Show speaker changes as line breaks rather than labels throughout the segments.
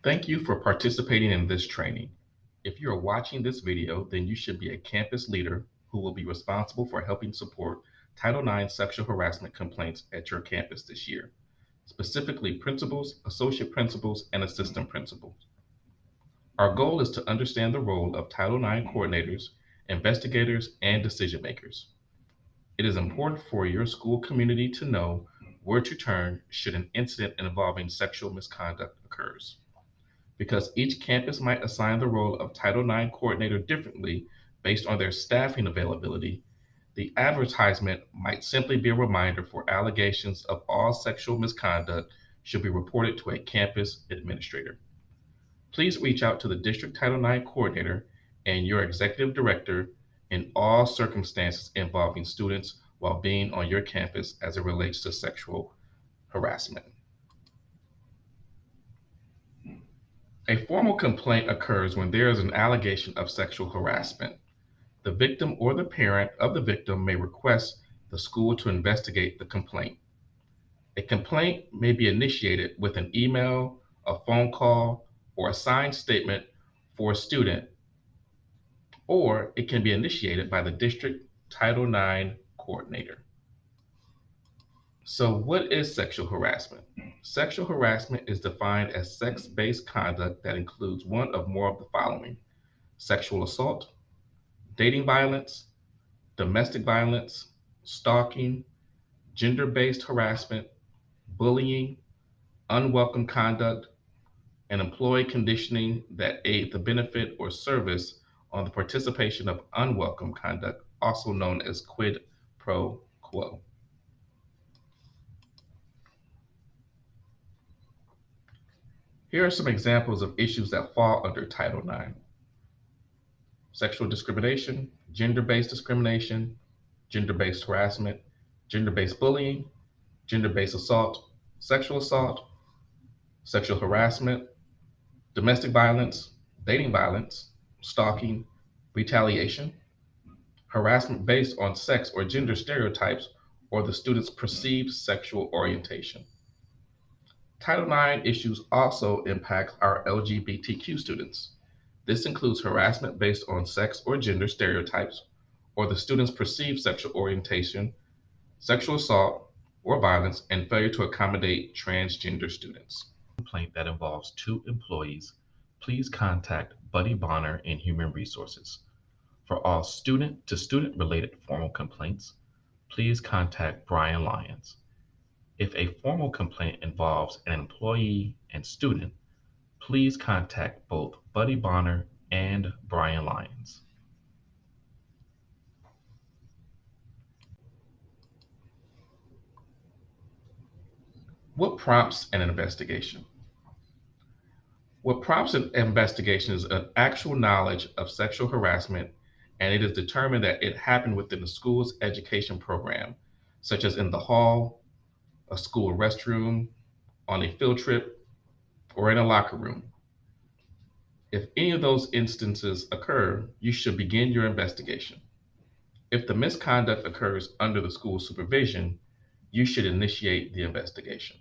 Thank you for participating in this training. If you are watching this video, then you should be a campus leader who will be responsible for helping support Title IX sexual harassment complaints at your campus this year, specifically principals, associate principals, and assistant principals. Our goal is to understand the role of Title IX coordinators, investigators, and decision makers. It is important for your school community to know where to turn should an incident involving sexual misconduct occurs. Because each campus might assign the role of Title IX coordinator differently based on their staffing availability, the advertisement might simply be a reminder for allegations of all sexual misconduct should be reported to a campus administrator. Please reach out to the district Title IX coordinator and your executive director in all circumstances involving students while being on your campus as it relates to sexual harassment. A formal complaint occurs when there is an allegation of sexual harassment. The victim or the parent of the victim may request the school to investigate the complaint. A complaint may be initiated with an email, a phone call, or a signed statement for a student, or it can be initiated by the district Title IX coordinator. So, what is sexual harassment? Sexual harassment is defined as sex based conduct that includes one of more of the following: sexual assault, dating violence, domestic violence, stalking, gender based harassment, bullying, unwelcome conduct, and employee conditioning that aid the benefit or service on the participation of unwelcome conduct, also known as quid pro quo. Here are some examples of issues that fall under Title IX: sexual discrimination, gender based discrimination, gender based harassment, gender based bullying, gender based assault, sexual harassment, domestic violence, dating violence, stalking, retaliation, harassment based on sex or gender stereotypes or the student's perceived sexual orientation. Title IX issues also impact our LGBTQ students. This includes harassment based on sex or gender stereotypes or the student's perceived sexual orientation, sexual assault or violence, and failure to accommodate transgender students. Complaint that involves two employees, please contact Buddy Bonner in Human Resources. For all student to student related formal complaints, please contact Brian Lyons. If a formal complaint involves an employee and student, please contact both Buddy Bonner and Brian Lyons. What prompts an investigation? What prompts an investigation is an actual knowledge of sexual harassment, and it is determined that it happened within the school's education program, such as in the hall, a school restroom, on a field trip, or in a locker room. If any of those instances occur, you should begin your investigation. If the misconduct occurs under the school's supervision, you should initiate the investigation.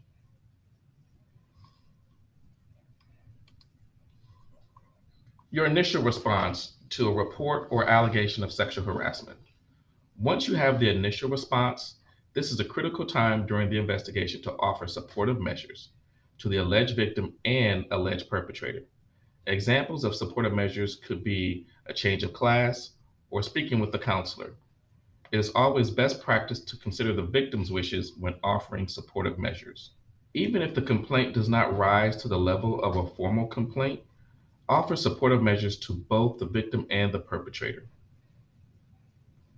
Your initial response to a report or allegation of sexual harassment. Once you have the initial response, this is a critical time during the investigation to offer supportive measures to the alleged victim and alleged perpetrator. Examples of supportive measures could be a change of class or speaking with the counselor. It is always best practice to consider the victim's wishes when offering supportive measures. Even if the complaint does not rise to the level of a formal complaint, offer supportive measures to both the victim and the perpetrator.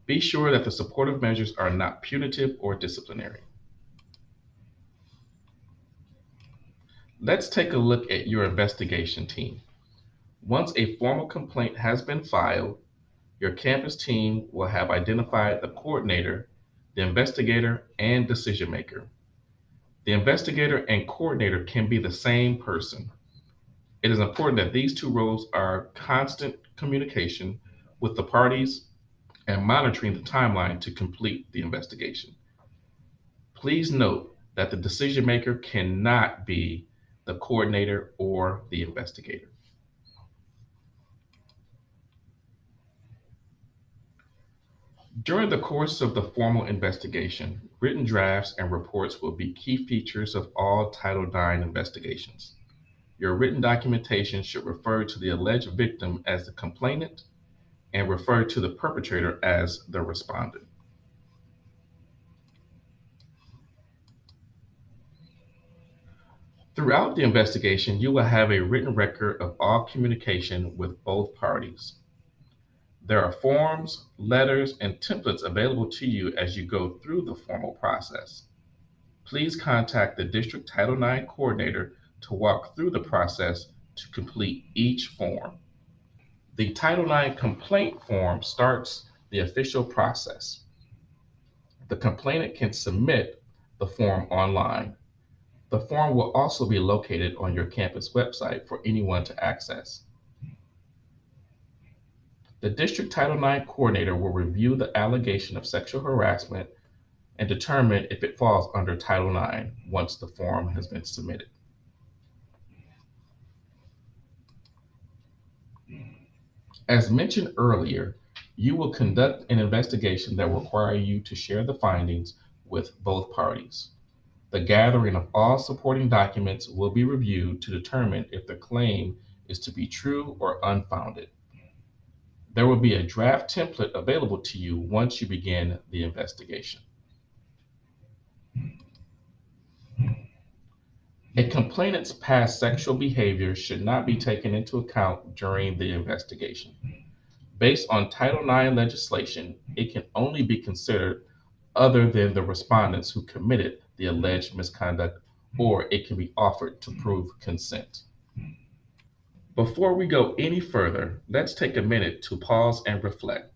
Be sure that the supportive measures are not punitive or disciplinary. Let's take a look at your investigation team. Once a formal complaint has been filed, your campus team will have identified the coordinator, the investigator, and decision maker. The investigator and coordinator can be the same person. It is important that these two roles are constant communication with the parties and monitoring the timeline to complete the investigation. Please note that the decision maker cannot be the coordinator, or the investigator. During the course of the formal investigation, written drafts and reports will be key features of all Title IX investigations. Your written documentation should refer to the alleged victim as the complainant and refer to the perpetrator as the respondent. Throughout the investigation, you will have a written record of all communication with both parties. There are forms, letters, and templates available to you as you go through the formal process. Please contact the District Title IX coordinator to walk through the process to complete each form. The Title IX complaint form starts the official process. The complainant can submit the form online. The form will also be located on your campus website for anyone to access. The District Title IX coordinator will review the allegation of sexual harassment and determine if it falls under Title IX once the form has been submitted. As mentioned earlier, you will conduct an investigation that will require you to share the findings with both parties. The gathering of all supporting documents will be reviewed to determine if the claim is to be true or unfounded. There will be a draft template available to you once you begin the investigation. A complainant's past sexual behavior should not be taken into account during the investigation. Based on Title IX legislation, it can only be considered other than the respondents who committed the alleged misconduct, or it can be offered to prove consent. Before we go any further, let's take a minute to pause and reflect.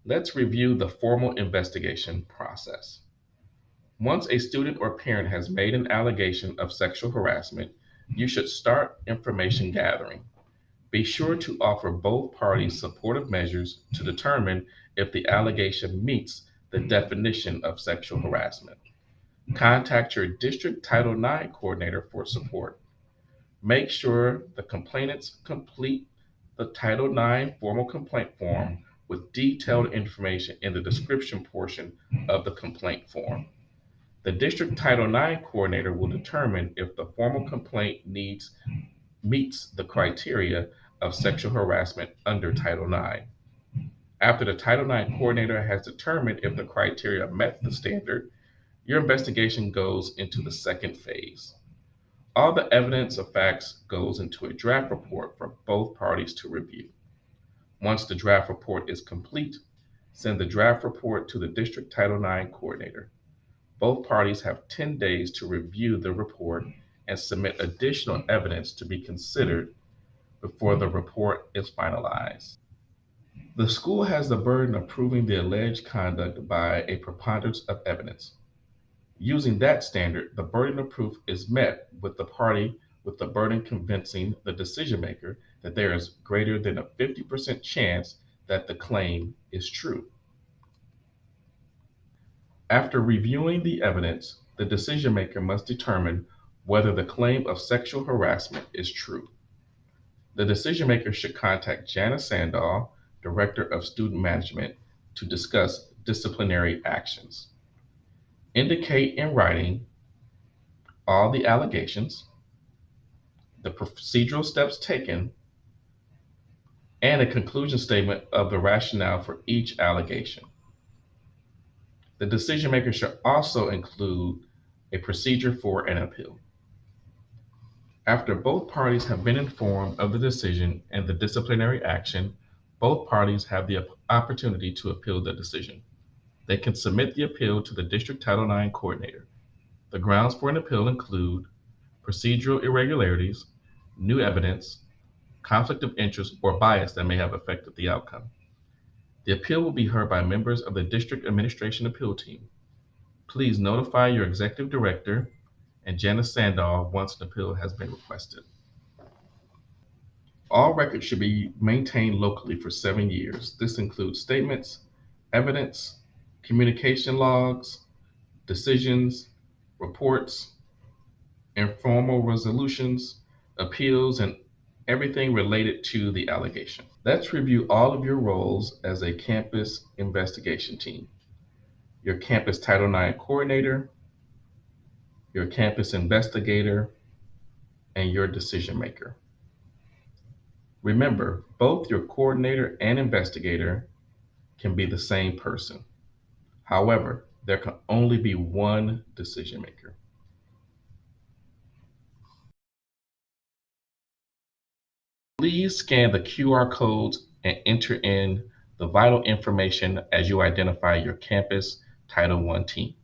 Let's review the formal investigation process. Once a student or parent has made an allegation of sexual harassment, you should start information gathering. Be sure to offer both parties supportive measures to determine if the allegation meets the definition of sexual harassment. Contact your district Title IX coordinator for support. Make sure the complainants complete the Title IX formal complaint form with detailed information in the description portion of the complaint form. The district Title IX coordinator will determine if the formal complaint meets the criteria of sexual harassment under Title IX. After the Title IX coordinator has determined if the criteria met the standard, your investigation goes into the second phase. All the evidence of facts goes into a draft report for both parties to review. Once the draft report is complete, send the draft report to the district Title IX coordinator. Both parties have 10 days to review the report and submit additional evidence to be considered before the report is finalized. The school has the burden of proving the alleged conduct by a preponderance of evidence. Using that standard, the burden of proof is met with the party with the burden convincing the decision maker that there is greater than a 50% chance that the claim is true. After reviewing the evidence, the decision maker must determine whether the claim of sexual harassment is true. The decision maker should contact Janice Sandahl, Director of Student Management, to discuss disciplinary actions. Indicate in writing all the allegations, the procedural steps taken, and a conclusion statement of the rationale for each allegation. The decision maker should also include a procedure for an appeal. After both parties have been informed of the decision and the disciplinary action, both parties have the opportunity to appeal the decision. They can submit the appeal to the District Title IX coordinator. The grounds for an appeal include procedural irregularities, new evidence, conflict of interest, or bias that may have affected the outcome. The appeal will be heard by members of the District Administration Appeal Team. Please notify your Executive Director and Janice Sandahl once an appeal has been requested. All records should be maintained locally for 7 years. This includes statements, evidence, communication logs, decisions, reports, informal resolutions, appeals, and everything related to the allegation. Let's review all of your roles as a campus investigation team. Your campus Title IX coordinator, your campus investigator, and your decision maker. Remember, both your coordinator and investigator can be the same person. However, there can only be one decision maker. Please scan the QR codes and enter in the vital information as you identify your campus Title I team.